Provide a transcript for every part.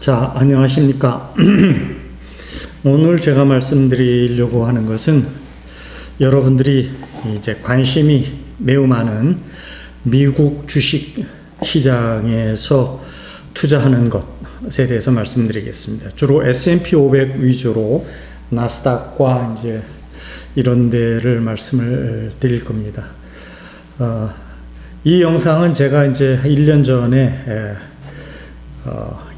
자, 안녕하십니까. 오늘 제가 말씀드리려고 하는 것은 여러분들이 이제 관심이 매우 많은 미국 주식 시장에서 투자하는 것에 대해서 말씀드리겠습니다. 주로 S&P 500 위주로 나스닥과 이제 이런 데를 말씀을 드릴 겁니다. 이 영상은 제가 이제 1년 전에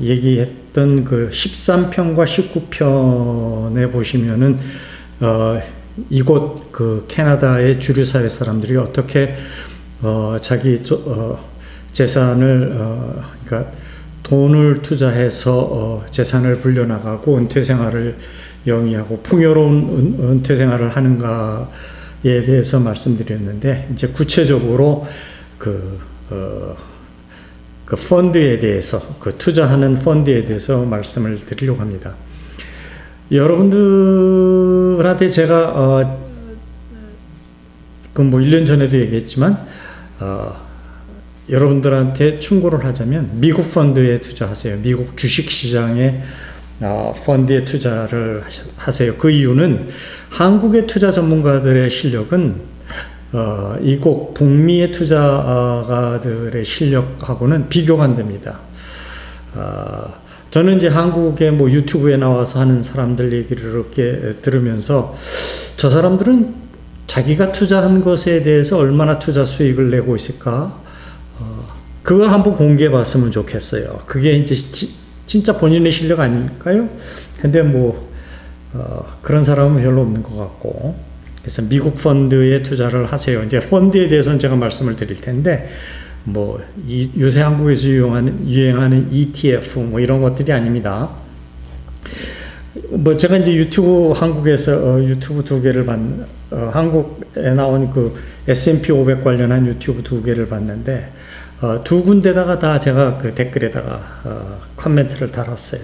얘기했던 그 13편과 19편에 보시면은 이곳 그 캐나다의 주류 사회 사람들이 어떻게 자기 재산을 그러니까 돈을 투자해서 재산을 불려나가고 은퇴 생활을 영위하고 풍요로운 은퇴 생활을 하는가에 대해서 말씀드렸는데, 이제 구체적으로 그 펀드에 대해서, 그 투자하는 펀드에 대해서 말씀을 드리려고 합니다. 여러분들한테 제가 그 뭐 1년 전에도 얘기했지만 여러분들한테 충고를 하자면 미국 펀드에 투자하세요. 미국 주식 시장에 펀드에 투자를 하세요. 그 이유는 한국의 투자 전문가들의 실력은 이곳 북미의 투자가들의 실력하고는 비교가 안 됩니다. 저는 이제 한국의 뭐 유튜브에 나와서 하는 사람들 얘기를 이렇게 들으면서 저 사람들은 자기가 투자한 것에 대해서 얼마나 투자 수익을 내고 있을까? 그거 한번 공개해 봤으면 좋겠어요. 그게 이제 진짜 본인의 실력 아닐까요? 근데 뭐 그런 사람은 별로 없는 것 같고, 그래서 미국 펀드에 투자를 하세요. 이제 펀드에 대해서는 제가 말씀을 드릴 텐데, 뭐 요새 한국에서 유행하는 ETF 뭐 이런 것들이 아닙니다. 뭐 제가 이제 유튜브 한국에서 유튜브 2개를 한국에 나온 그 S&P 500 관련한 유튜브 2개를 봤는데, 2군데다가 다 제가 그 댓글에다가 코멘트를 달았어요.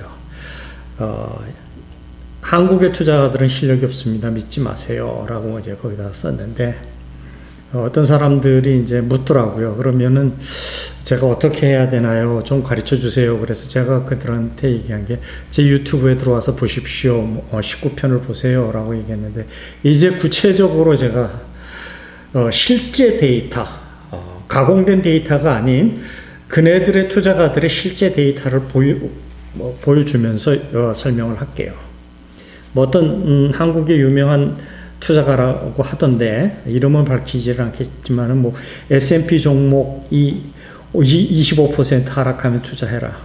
한국의 투자가들은 실력이 없습니다. 믿지 마세요. 라고 이제 거기다 썼는데, 어떤 사람들이 이제 묻더라고요. 그러면은 제가 어떻게 해야 되나요? 좀 가르쳐 주세요. 그래서 제가 그들한테 얘기한 게, 제 유튜브에 들어와서 보십시오. 19편을 보세요. 라고 얘기했는데, 이제 구체적으로 제가 실제 데이터, 가공된 데이터가 아닌 그네들의 투자가들의 실제 데이터를 보여주면서 설명을 할게요. 뭐 어떤 한국의 유명한 투자가라고 하던데, 이름은 밝히지 않겠지만은 뭐 S&P 종목이 25% 하락하면 투자해라.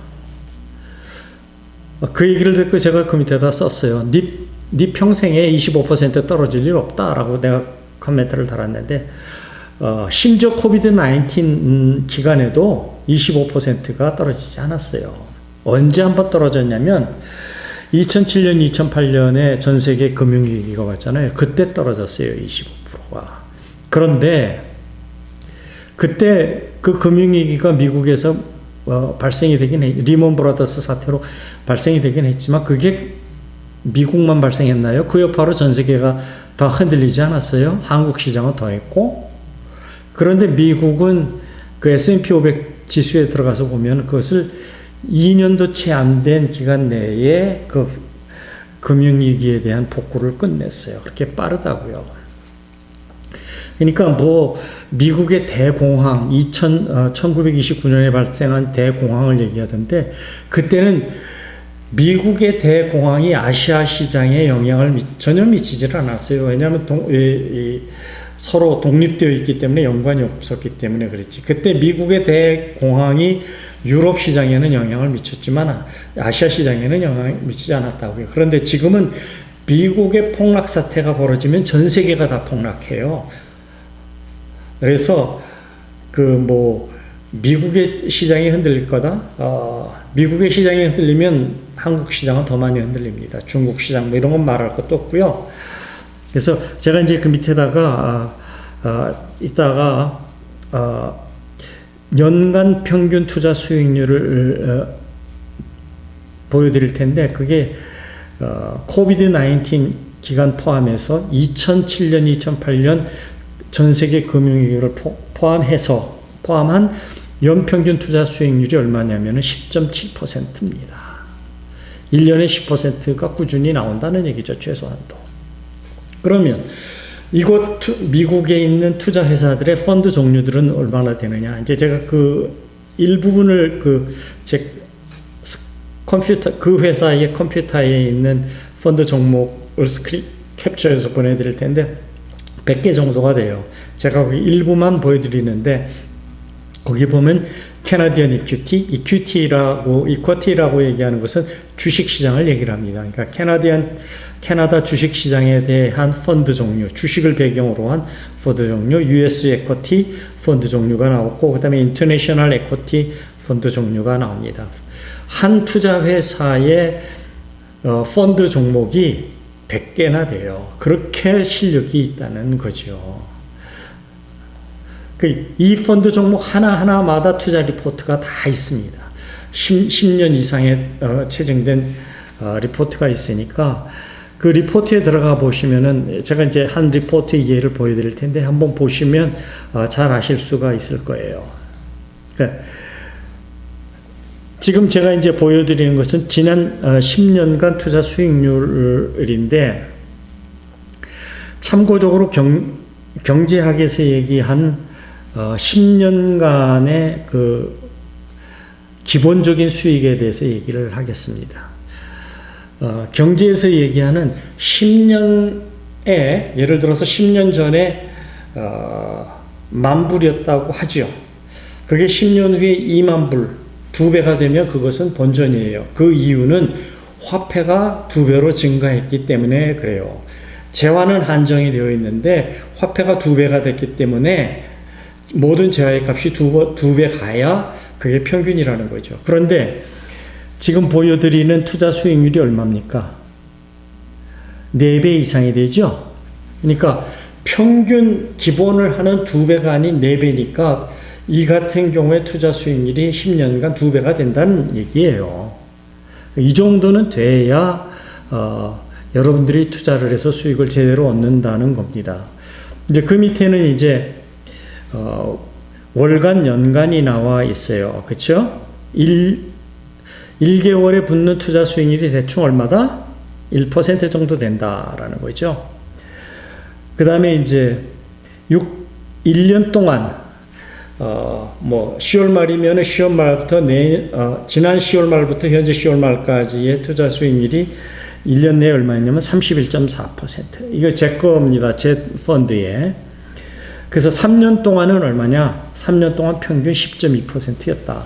그 얘기를 듣고 제가 그 밑에다 썼어요. 네 평생에 25% 떨어질 일 없다라고 내가 코멘트를 달았는데, 심지어 코비드-19 기간에도 25%가 떨어지지 않았어요. 언제 한번 떨어졌냐면 2007년, 2008년에 전 세계 금융위기가 왔잖아요. 그때 떨어졌어요. 25%가. 그런데 그때 그 금융위기가 미국에서 발생이 되긴 리먼 브라더스 사태로 발생이 되긴 했지만, 그게 미국만 발생했나요? 그 여파로 전 세계가 더 흔들리지 않았어요. 한국 시장은 더 했고. 그런데 미국은 그 S&P 500 지수에 들어가서 보면 그것을 2년도 채 안 된 기간 내에 그 금융위기에 대한 복구를 끝냈어요. 그렇게 빠르다고요. 그러니까 뭐 미국의 대공황, 1929년에 발생한 대공황을 얘기하던데, 그때는 미국의 대공황이 아시아 시장에 영향을 전혀 미치질 않았어요. 왜냐하면 서로 독립되어 있기 때문에 연관이 없었기 때문에 그랬지. 그때 미국의 대공황이 유럽 시장에는 영향을 미쳤지만 아시아 시장에는 영향을 미치지 않았다고요. 그런데 지금은 미국의 폭락 사태가 벌어지면 전 세계가 다 폭락해요. 그래서 그 뭐 미국의 시장이 흔들릴 거다. 미국의 시장이 흔들리면 한국 시장은 더 많이 흔들립니다. 중국 시장 뭐 이런 건 말할 것도 없고요. 그래서 제가 이제 그 밑에다가 이따가 연간 평균 투자 수익률을 보여드릴 텐데, 그게 코비드-19 기간 포함해서 2007년, 2008년 전 세계 금융위기를 포함한 연평균 투자 수익률이 얼마냐면 10.7%입니다. 1년에 10%가 꾸준히 나온다는 얘기죠. 최소한도. 그러면 이곳 미국에 있는 투자 회사들의 펀드 종류들은 얼마나 되느냐. 이제 제가 그 일부분을 제 컴퓨터, 그 회사의 컴퓨터에 있는 펀드 종목을 캡처해서 보내드릴 텐데 100개 정도가 돼요. 제가 거기 일부만 보여드리는데 거기 보면 캐나디언 이퀴티라고 얘기하는 것은 주식시장을 얘기를 합니다. 그러니까 캐나다 주식시장에 대한 펀드 종류, 주식을 배경으로 한 펀드 종류, US 에쿼티 펀드 종류가 나오고 그 다음에 인터내셔널 에쿼티 펀드 종류가 나옵니다. 한 투자 회사의 펀드 종목이 100개나 돼요. 그렇게 실력이 있다는 거죠. 이 펀드 종목 하나하나마다 투자 리포트가 다 있습니다. 10년 이상의 채증된 리포트가 있으니까 그 리포트에 들어가 보시면은 제가 이제 한 리포트 예를 보여드릴 텐데 한번 보시면 잘 아실 수가 있을 거예요. 그러니까 지금 제가 이제 보여드리는 것은 지난 10년간 투자 수익률인데 참고적으로 경제학에서 얘기한 10년간의 그 기본적인 수익에 대해서 얘기를 하겠습니다. 경제에서 얘기하는 10년에 예를 들어서 10년 전에 10,000불이었다고 하죠. 그게 10년 후에 20,000불, 2배가 되면 그것은 본전이에요. 그 이유는 화폐가 2배로 증가했기 때문에 그래요. 재화는 한정이 되어 있는데 화폐가 2배가 됐기 때문에 모든 재화의 값이 2배 가야 그게 평균이라는 거죠. 그런데 지금 보여드리는 투자 수익률이 얼마입니까? 4배 이상이 되죠? 그러니까 평균 기본을 하는 2배가 아닌 4배니까 이 같은 경우에 투자 수익률이 10년간 2배가 된다는 얘기예요. 이 정도는 돼야 여러분들이 투자를 해서 수익을 제대로 얻는다는 겁니다. 이제 그 밑에는 이제 월간, 연간이 나와 있어요. 그쵸? 1개월에 붙는 투자 수익률이 대충 얼마다? 1% 정도 된다라는 거죠. 그 다음에 이제 1년 동안, 10월 말이면 10월 말부터 지난 10월 말부터 현재 10월 말까지의 투자 수익률이 1년 내에 얼마였냐면 31.4%. 이거 제 겁니다. 제 펀드에. 그래서 3년 동안은 얼마냐? 3년 동안 평균 10.2%였다.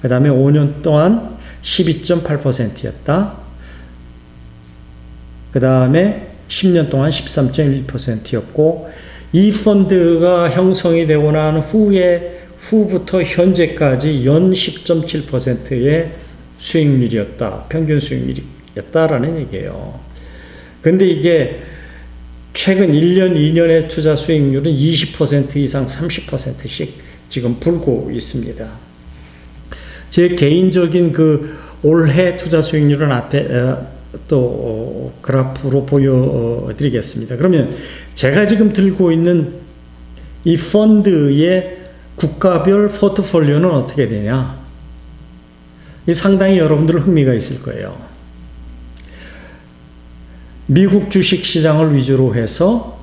그 다음에 5년 동안 12.8%였다. 그 다음에 10년 동안 13.1%였고, 이 펀드가 형성이 되고 난 후부터 현재까지 연 10.7%의 수익률이었다. 평균 수익률이었다라는 얘기예요. 근데 이게 최근 1년, 2년의 투자 수익률은 20% 이상 30%씩 지금 불고 있습니다. 제 개인적인 그 올해 투자 수익률은 앞에 또 그래프로 보여드리겠습니다. 그러면 제가 지금 들고 있는 이 펀드의 국가별 포트폴리오는 어떻게 되냐? 이 상당히 여러분들 흥미가 있을 거예요. 미국 주식시장을 위주로 해서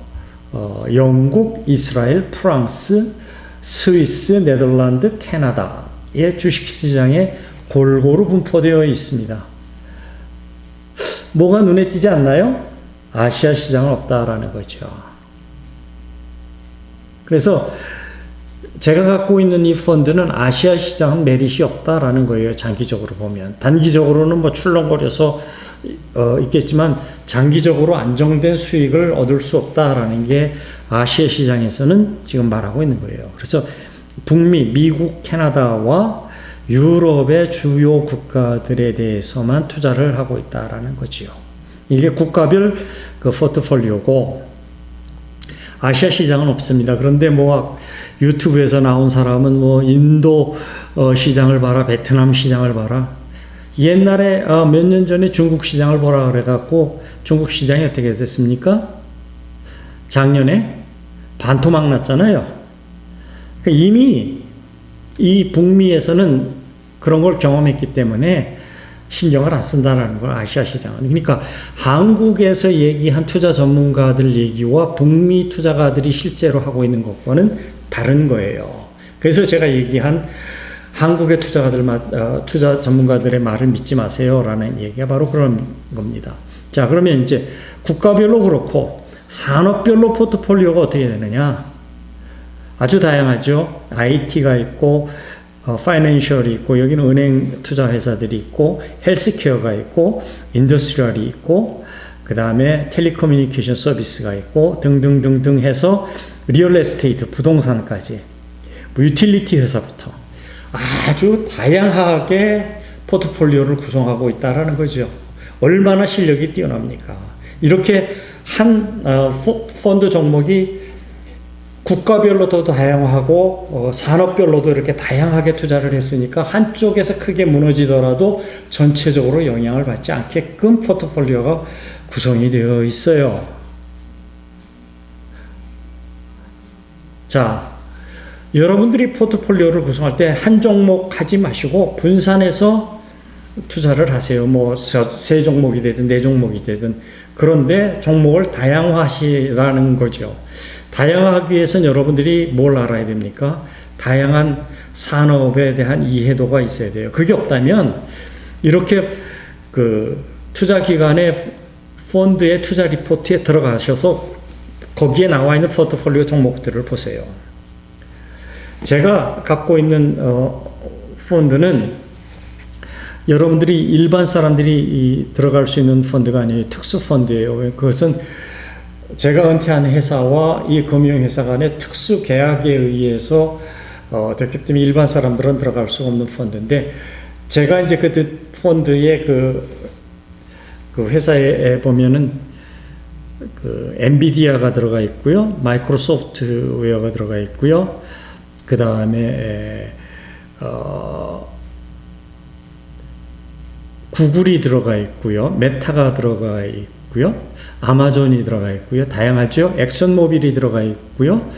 영국, 이스라엘, 프랑스, 스위스, 네덜란드, 캐나다의 주식시장에 골고루 분포되어 있습니다. 뭐가 눈에 띄지 않나요? 아시아 시장은 없다라는 거죠. 그래서 제가 갖고 있는 이 펀드는 아시아 시장은 메리트 없다라는 거예요. 장기적으로 보면. 단기적으로는 뭐 출렁거려서 있겠지만 장기적으로 안정된 수익을 얻을 수 없다라는 게 아시아 시장에서는 지금 말하고 있는 거예요. 그래서 북미, 미국, 캐나다와 유럽의 주요 국가들에 대해서만 투자를 하고 있다라는 거지요. 이게 국가별 그 포트폴리오고 아시아 시장은 없습니다. 그런데 뭐 유튜브에서 나온 사람은 뭐 인도 시장을 봐라, 베트남 시장을 봐라. 옛날에 몇 년 전에 중국 시장을 보라 그래갖고 중국 시장이 어떻게 됐습니까? 작년에 반토막 났잖아요. 그러니까 이미 이 북미에서는 그런 걸 경험했기 때문에 신경을 안 쓴다는 걸 아시아 시장은. 그러니까 한국에서 얘기한 투자 전문가들 얘기와 북미 투자가들이 실제로 하고 있는 것과는 다른 거예요. 그래서 제가 얘기한 한국의 투자 전문가들의 말을 믿지 마세요라는 얘기가 바로 그런 겁니다. 자, 그러면 이제 국가별로 그렇고 산업별로 포트폴리오가 어떻게 되느냐? 아주 다양하죠. IT가 있고 파이낸셜이 있고, 여기는 은행 투자 회사들이 있고, 헬스케어가 있고, 인더스트리얼이 있고, 그 다음에 텔레커뮤니케이션 서비스가 있고, 등등등등 해서 리얼 에스테이트, 부동산까지, 뭐 유틸리티 회사부터 아주 다양하게 포트폴리오를 구성하고 있다라는 거죠. 얼마나 실력이 뛰어납니까? 이렇게 한 펀드 종목이 국가별로도 다양하고 산업별로도 이렇게 다양하게 투자를 했으니까 한쪽에서 크게 무너지더라도 전체적으로 영향을 받지 않게끔 포트폴리오가 구성이 되어 있어요. 자, 여러분들이 포트폴리오를 구성할 때 한 종목 하지 마시고 분산해서 투자를 하세요. 뭐 세 종목이 되든 네 종목이 되든. 그런데 종목을 다양화하시라는 거죠. 다양하기 위해서는 여러분들이 뭘 알아야 됩니까? 다양한 산업에 대한 이해도가 있어야 돼요. 그게 없다면 이렇게 그 투자기관의 펀드의 투자 리포트에 들어가셔서 거기에 나와 있는 포트폴리오 종목들을 보세요. 제가 갖고 있는 펀드는 여러분들이 일반 사람들이 들어갈 수 있는 펀드가 아니에요. 특수 펀드예요. 그것은 제가 은퇴한 회사와 이 금융회사 간의 특수 계약에 의해서 됐기 때문에 일반 사람들은 들어갈 수 없는 펀드인데, 제가 이제 그 펀드의 그 회사에 보면은 그 엔비디아가 들어가 있고요, 마이크로소프트웨어가 들어가 있고요, 그 다음에 구글이 들어가 있고요, 메타가 들어가 있고요, 아마존이 들어가 있고요, 다양하죠. 엑슨모빌이 들어가 있고요,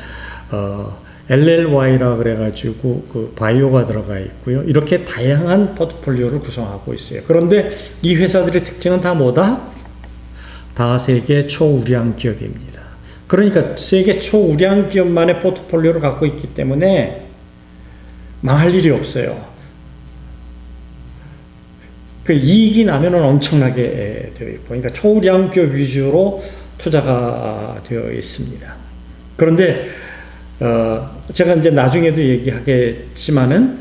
LLY라 그래가지고 그 바이오가 들어가 있고요. 이렇게 다양한 포트폴리오를 구성하고 있어요. 그런데 이 회사들의 특징은 다 뭐다? 다 세계 초우량 기업입니다. 그러니까 세계 초우량 기업만의 포트폴리오를 갖고 있기 때문에 망할 일이 없어요. 그 이익이 나면은 엄청나게 되어 있고, 그러니까 초우량 기업 위주로 투자가 되어 있습니다. 그런데 제가 이제 나중에도 얘기하겠지만은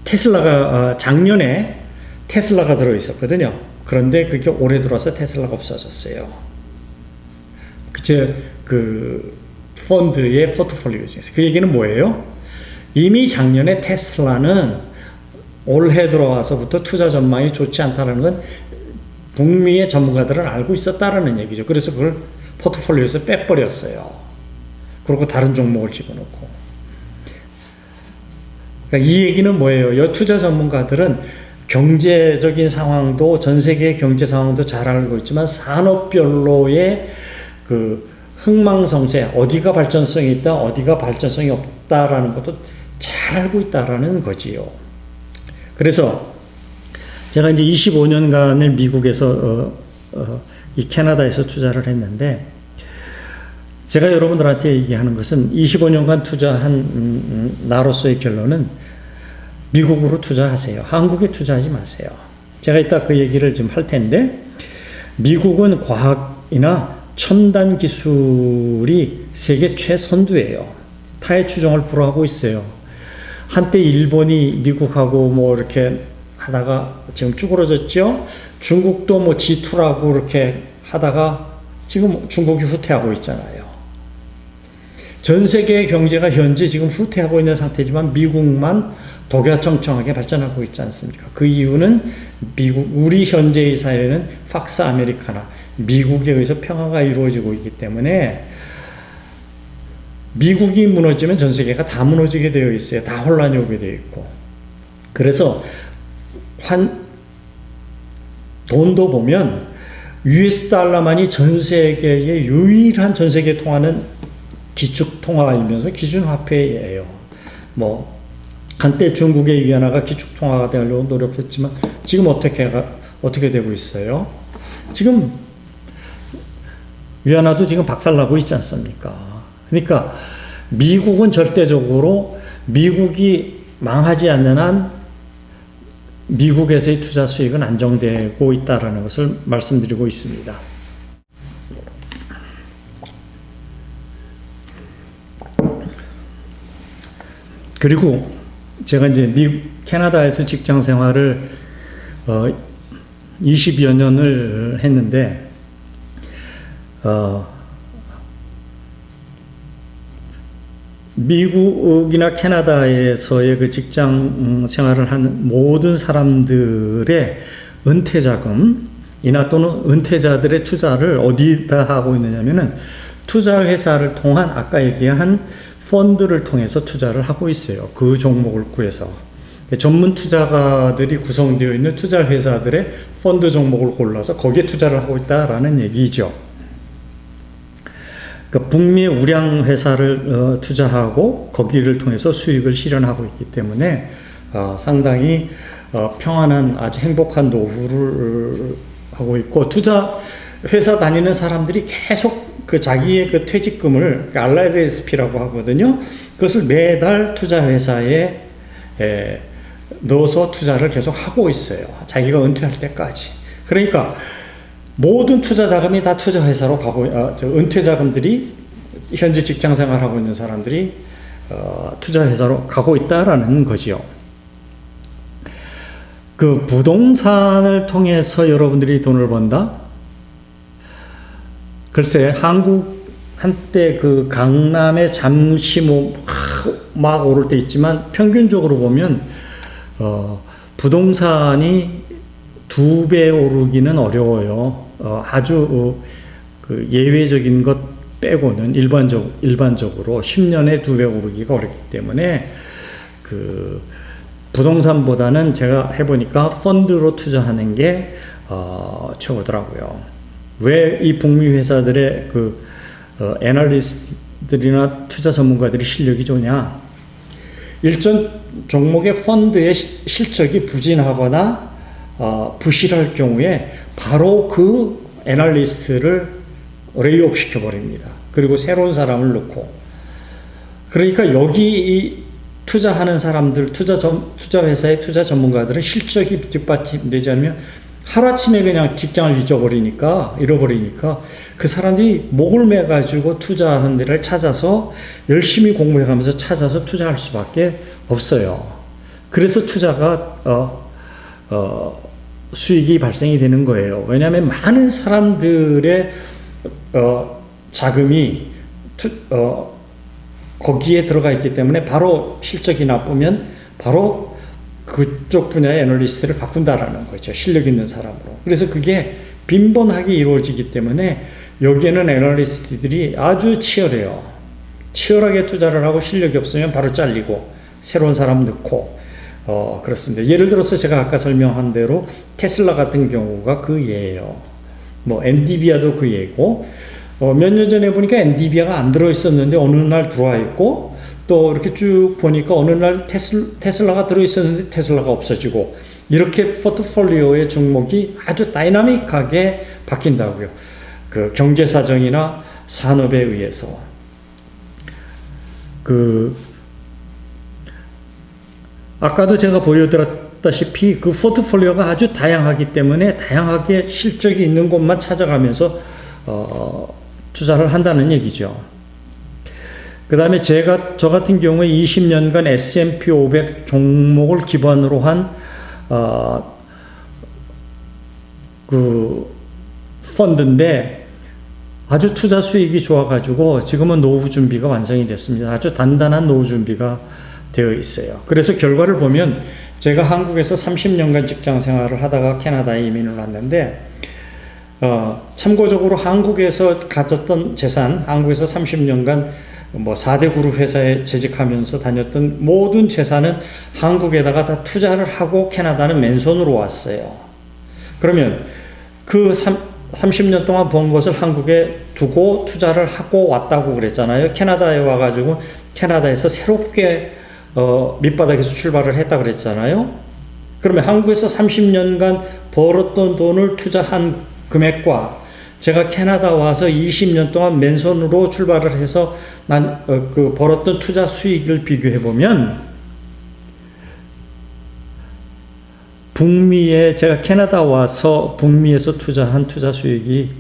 테슬라가 작년에 테슬라가 들어 있었거든요. 그런데 그게 올해 들어서 테슬라가 없어졌어요. 그 펀드의 포트폴리오 중에서. 그 얘기는 뭐예요? 이미 작년에 테슬라는 올해 들어와서부터 투자 전망이 좋지 않다는 건 북미의 전문가들은 알고 있었다라는 얘기죠. 그래서 그걸 포트폴리오에서 빼버렸어요. 그리고 다른 종목을 집어넣고. 그러니까 이 얘기는 뭐예요? 이 투자 전문가들은 경제적인 상황도, 전 세계의 경제 상황도 잘 알고 있지만 산업별로의 그 흥망성쇠, 어디가 발전성이 있다, 어디가 발전성이 없다라는 것도 잘 알고 있다라는 거지요. 그래서 제가 이제 25년간을 미국에서 이 캐나다에서 투자를 했는데, 제가 여러분들한테 얘기하는 것은 25년간 투자한 나로서의 결론은 미국으로 투자하세요. 한국에 투자하지 마세요. 제가 이따 그 얘기를 좀 할 텐데, 미국은 과학이나 첨단 기술이 세계 최선두예요. 타의 추종을 불허하고 있어요. 한때 일본이 미국하고 뭐 이렇게 하다가 지금 쭈그러졌죠. 중국도 뭐 G2라고 이렇게 하다가 지금 중국이 후퇴하고 있잖아요. 전 세계의 경제가 현재 지금 후퇴하고 있는 상태지만 미국만 독야청청하게 발전하고 있지 않습니까? 그 이유는 우리 현재의 사회는 팍스 아메리카나, 미국에 의해서 평화가 이루어지고 있기 때문에 미국이 무너지면 전 세계가 다 무너지게 되어 있어요. 다 혼란이 오게 되어 있고. 그래서 돈도 보면 US 달러만이 전 세계의 유일한 전 세계 통화는 기축 통화이면서 기준 화폐예요. 뭐 한때 중국의 위안화가 기축통화가 되려고 노력했지만 지금 어떻게 되고 있어요? 지금 위안화도 지금 박살나고 있지 않습니까? 그러니까 미국은 절대적으로 미국이 망하지 않는 한 미국에서의 투자 수익은 안정되고 있다는 것을 말씀드리고 있습니다. 그리고 제가 이제 캐나다에서 직장 생활을 20여 년을 했는데 미국이나 캐나다에서의 그 직장 생활을 하는 모든 사람들의 은퇴 자금이나 또는 은퇴자들의 투자를 어디다 하고 있느냐면은 투자 회사를 통한 아까 얘기한 펀드를 통해서 투자를 하고 있어요. 그 종목을 구해서. 전문 투자가들이 구성되어 있는 투자 회사들의 펀드 종목을 골라서 거기에 투자를 하고 있다라는 얘기죠. 그러니까 북미 우량 회사를 투자하고 거기를 통해서 수익을 실현하고 있기 때문에 상당히 평안한 아주 행복한 노후를 하고 있고, 투자 회사 다니는 사람들이 계속 그 자기의 그 퇴직금을 RRSP라고 하거든요. 그것을 매달 투자 회사에 넣어서 투자를 계속 하고 있어요. 자기가 은퇴할 때까지. 그러니까 모든 투자 자금이 다 투자 회사로 가고, 은퇴 자금들이 현재 직장 생활하고 있는 사람들이 투자 회사로 가고 있다라는 거지요. 그 부동산을 통해서 여러분들이 돈을 번다? 글쎄, 한국 한때 그 강남에 잠시 막 오를 때 있지만 평균적으로 보면 부동산이 2배 오르기는 어려워요. 아주 그 예외적인 것 빼고는 일반적으로 10년에 2배 오르기가 어렵기 때문에 그 부동산보다는 제가 해보니까 펀드로 투자하는 게 최고더라고요. 왜 이 북미 회사들의 그 애널리스트들이나 투자 전문가들이 실력이 좋냐? 일전 종목의 펀드의 실적이 부진하거나 부실할 경우에 바로 그 애널리스트를 레이업 시켜버립니다. 그리고 새로운 사람을 넣고. 그러니까 여기 투자하는 사람들, 투자 회사의 투자 전문가들은 실적이 뒷받침되지 않으면 하루아침에 그냥 직장을 잃어버리니까 그 사람들이 목을 매가지고 투자하는 데를 찾아서 열심히 공부해가면서 찾아서 투자할 수밖에 없어요. 그래서 투자가 수익이 발생이 되는 거예요. 왜냐하면 많은 사람들의 자금이 거기에 들어가 있기 때문에 바로 실적이 나쁘면 바로 그쪽 분야의 애널리스트를 바꾼다라는 거죠. 실력 있는 사람으로. 그래서 그게 빈번하게 이루어지기 때문에 여기에는 애널리스트들이 아주 치열해요. 치열하게 투자를 하고 실력이 없으면 바로 잘리고 새로운 사람 넣고 그렇습니다. 예를 들어서 제가 아까 설명한 대로 테슬라 같은 경우가 그 예예요. 뭐 엔비디아도 그 예고, 몇 년 전에 보니까 엔비디아가 안 들어있었는데 어느 날 들어와 있고, 또 이렇게 쭉 보니까 어느 날 테슬라가 들어있었는데 테슬라가 없어지고, 이렇게 포트폴리오의 종목이 아주 다이나믹하게 바뀐다고요. 그 경제 사정이나 산업에 의해서. 아까도 제가 보여드렸다시피 그 포트폴리오가 아주 다양하기 때문에 다양하게 실적이 있는 곳만 찾아가면서 투자를 한다는 얘기죠. 그 다음에 저 같은 경우에 20년간 S&P 500 종목을 기반으로 한 그 펀드인데 아주 투자 수익이 좋아가지고 지금은 노후 준비가 완성이 됐습니다. 아주 단단한 노후 준비가 되어 있어요. 그래서 결과를 보면 제가 한국에서 30년간 직장 생활을 하다가 캐나다에 이민을 왔는데, 참고적으로 한국에서 가졌던 재산, 한국에서 30년간 뭐 4대 그룹 회사에 재직하면서 다녔던 모든 재산은 한국에다가 다 투자를 하고 캐나다는 맨손으로 왔어요. 그러면 그 30년 동안 번 것을 한국에 두고 투자를 하고 왔다고 그랬잖아요. 캐나다에 와가지고 캐나다에서 새롭게 밑바닥에서 출발을 했다 그랬잖아요. 그러면 한국에서 30년간 벌었던 돈을 투자한 금액과 제가 캐나다 와서 20년 동안 맨손으로 출발을 해서 그 벌었던 투자 수익을 비교해 보면 제가 캐나다 와서 북미에서 투자한 투자 수익이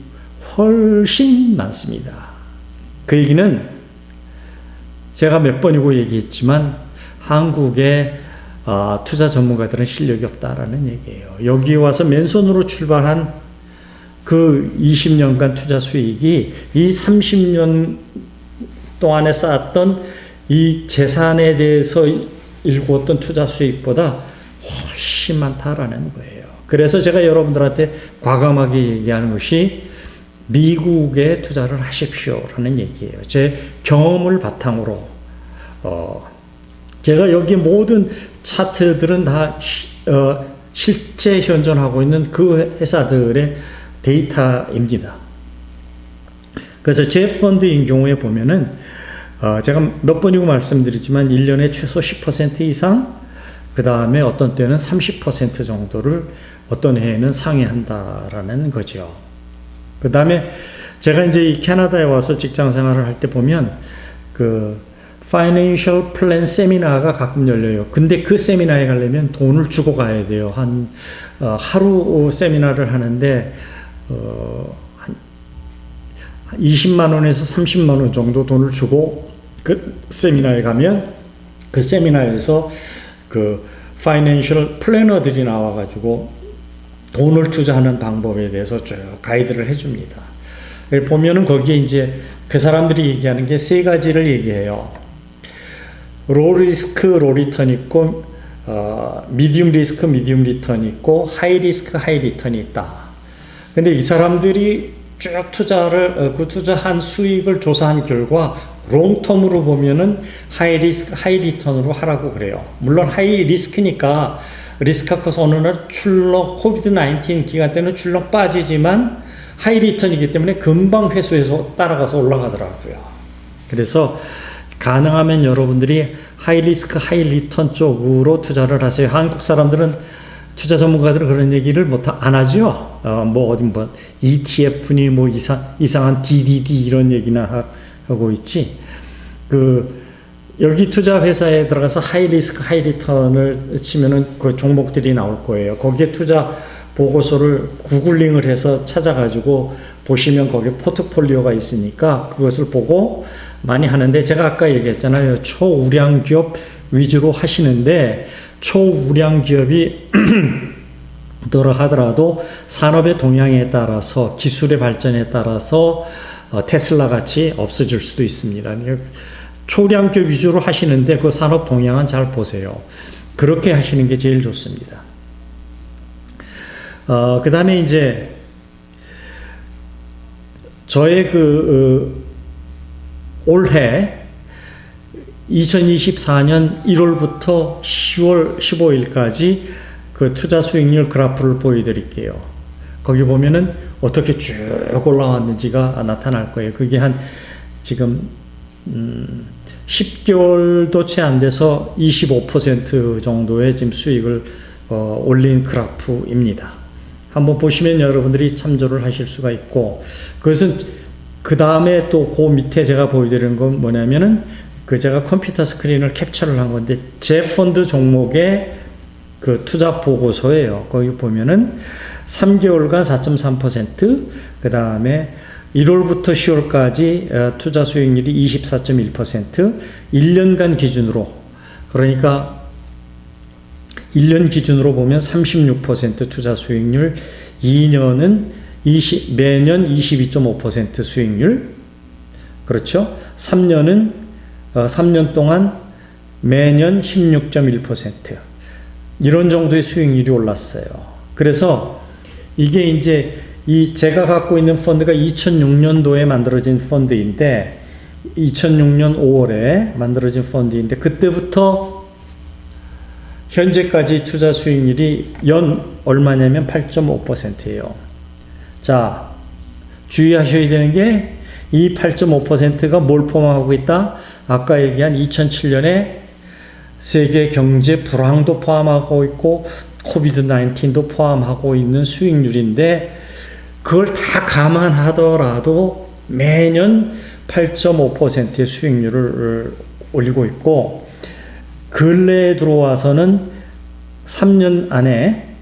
훨씬 많습니다. 그 얘기는 제가 몇 번이고 얘기했지만 한국의 투자 전문가들은 실력이 없다라는 얘기예요. 여기 와서 맨손으로 출발한 그 20년간 투자 수익이 이 30년 동안에 쌓았던 이 재산에 대해서 일구었던 투자 수익보다 훨씬 많다라는 거예요. 그래서 제가 여러분들한테 과감하게 얘기하는 것이 미국에 투자를 하십시오라는 얘기예요. 제 경험을 바탕으로 제가 여기 모든 차트들은 다 실제 현존하고 있는 그 회사들의 데이터입니다. 그래서 제 펀드인 경우에 보면은 제가 몇 번이고 말씀드리지만 1년에 최소 10% 이상, 그 다음에 어떤 때는 30% 정도를 어떤 해에는 상회한다라는 거죠. 그 다음에 제가 이제 이 캐나다에 와서 직장 생활을 할 때 보면 그 파이낸셜 플랜 세미나가 가끔 열려요. 근데 그 세미나에 가려면 돈을 주고 가야 돼요. 하루 세미나를 하는데 한 20만 원에서 30만 원 정도 돈을 주고 그 세미나에 가면 그 세미나에서 그 파이낸셜 플래너들이 나와가지고 돈을 투자하는 방법에 대해서 쭉 가이드를 해줍니다. 보면은 거기에 이제 그 사람들이 얘기하는 게 세 가지를 얘기해요. 로 리스크, 로 리턴 있고, 미디움 리스크, 미디움 리턴 있고, 하이 리스크, 하이 리턴이 있다. 근데 이 사람들이 쭉 투자한 수익을 조사한 결과, 롱텀으로 보면은 하이 리스크, 하이 리턴으로 하라고 그래요. 물론 하이 리스크니까, 리스크가 커서 어느 날 코비드-19 기간 때는 출렁 빠지지만, 하이 리턴이기 때문에 금방 회수해서 따라가서 올라가더라고요. 그래서, 가능하면 여러분들이 하이 리스크, 하이 리턴 쪽으로 투자를 하세요. 한국 사람들은 투자 전문가들은 그런 얘기를 안 하죠. ETF니 이상한 DDD 이런 얘기나 하고 있지. 여기 투자 회사에 들어가서 하이 리스크, 하이 리턴을 치면은 그 종목들이 나올 거예요. 거기에 투자 보고서를 구글링을 해서 찾아가지고 보시면 거기에 포트폴리오가 있으니까 그것을 보고 많이 하는데, 제가 아까 얘기했잖아요. 초우량 기업 위주로 하시는데, 초우량 기업이 하더라도 산업의 동향에 따라서, 기술의 발전에 따라서 테슬라 같이 없어질 수도 있습니다. 초우량 기업 위주로 하시는데 그 산업 동향은 잘 보세요. 그렇게 하시는 게 제일 좋습니다. 그 다음에 이제 저의 올해 2024년 1월부터 10월 15일까지 그 투자 수익률 그래프를 보여드릴게요. 거기 보면은 어떻게 쭉 올라왔는지가 나타날 거예요. 그게 지금 10개월도 채 안 돼서 25% 정도의 지금 수익을 올린 그래프입니다. 한번 보시면 여러분들이 참조를 하실 수가 있고, 그것은 그 다음에 또 그 밑에 제가 보여드리는 건 뭐냐면은 제가 컴퓨터 스크린을 캡처를 한 건데, 제 펀드 종목의 그 투자 보고서예요. 거기 보면은 3개월간 4.3%, 그 다음에 1월부터 10월까지 투자 수익률이 24.1%, 1년간 기준으로, 그러니까 1년 기준으로 보면 36% 투자 수익률, 2년은 매년 22.5% 수익률, 그렇죠? 3년 동안 매년 16.1%, 이런 정도의 수익률이 올랐어요. 그래서 이게 이제 제가 갖고 있는 펀드가 2006년도에 만들어진 펀드인데, 2006년 5월에 만들어진 펀드인데, 그때부터 현재까지 투자 수익률이 얼마냐면 8.5%예요. 자, 주의하셔야 되는 게 이 8.5%가 뭘 포함하고 있다? 아까 얘기한 2007년에 세계 경제 불황도 포함하고 있고 코비드 19도 포함하고 있는 수익률인데 그걸 다 감안하더라도 매년 8.5%의 수익률을 올리고 있고 근래에 들어와서는 3년 안에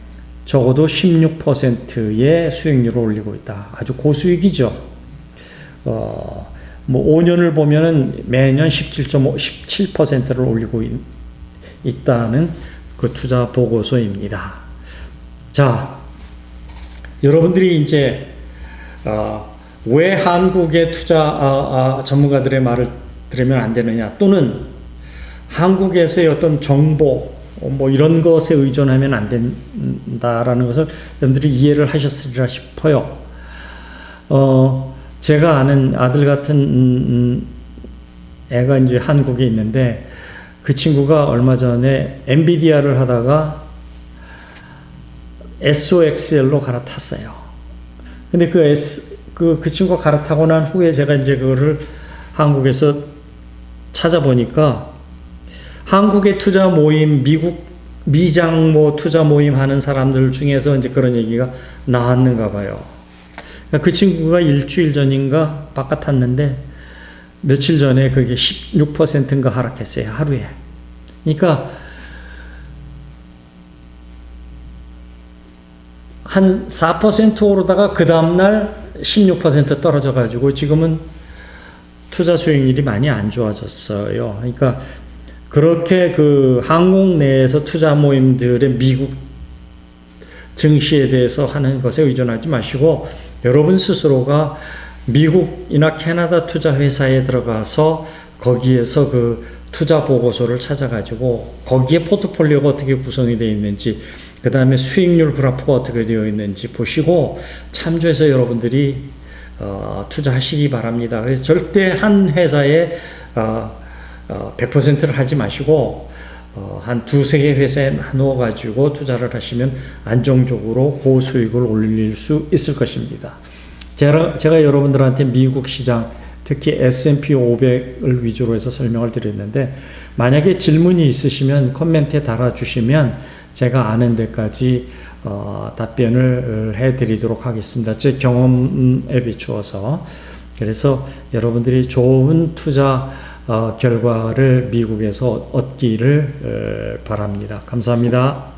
적어도 16%의 수익률을 올리고 있다. 아주 고수익이죠. 뭐 5년을 보면은 매년 17.7%를 올리고 있다는 그 투자 보고서입니다. 자, 여러분들이 이제 왜 한국의 투자 전문가들의 말을 들으면 안 되느냐, 또는 한국에서의 어떤 정보 뭐 이런 것에 의존하면 안 된다라는 것을 여러분들이 이해를 하셨으리라 싶어요. 제가 아는 아들 같은 애가 이제 한국에 있는데 그 친구가 얼마 전에 엔비디아를 하다가 SOXL로 갈아탔어요. 근데 그 친구가 갈아타고 난 후에 제가 이제 그거를 한국에서 찾아보니까 한국의 투자 모임, 미장모 투자 모임 하는 사람들 중에서 이제 그런 얘기가 나왔는가 봐요. 그 친구가 일주일 전인가 바깥 탔는데 며칠 전에 그게 16%인가 하락했어요. 하루에. 그러니까 한 4% 오르다가 그 다음날 16% 떨어져 가지고 지금은 투자 수익률이 많이 안 좋아졌어요. 그러니까 그렇게 그 한국 내에서 투자 모임들의 미국 증시에 대해서 하는 것에 의존하지 마시고 여러분 스스로가 미국이나 캐나다 투자 회사에 들어가서 거기에서 그 투자 보고서를 찾아가지고 거기에 포트폴리오가 어떻게 구성이 되어 있는지, 그 다음에 수익률 그래프가 어떻게 되어 있는지 보시고 참조해서 여러분들이 투자하시기 바랍니다. 그래서 절대 한 회사에 100%를 하지 마시고 한 두세 개 회사에 나누어 가지고 투자를 하시면 안정적으로 고수익을 올릴 수 있을 것입니다. 제가 여러분들한테 미국 시장, 특히 S&P 500을 위주로 해서 설명을 드렸는데 만약에 질문이 있으시면 코멘트에 달아주시면 제가 아는 데까지 답변을 해드리도록 하겠습니다. 제 경험에 비추어서. 그래서 여러분들이 좋은 투자 결과를 미국에서 얻기를 바랍니다. 감사합니다.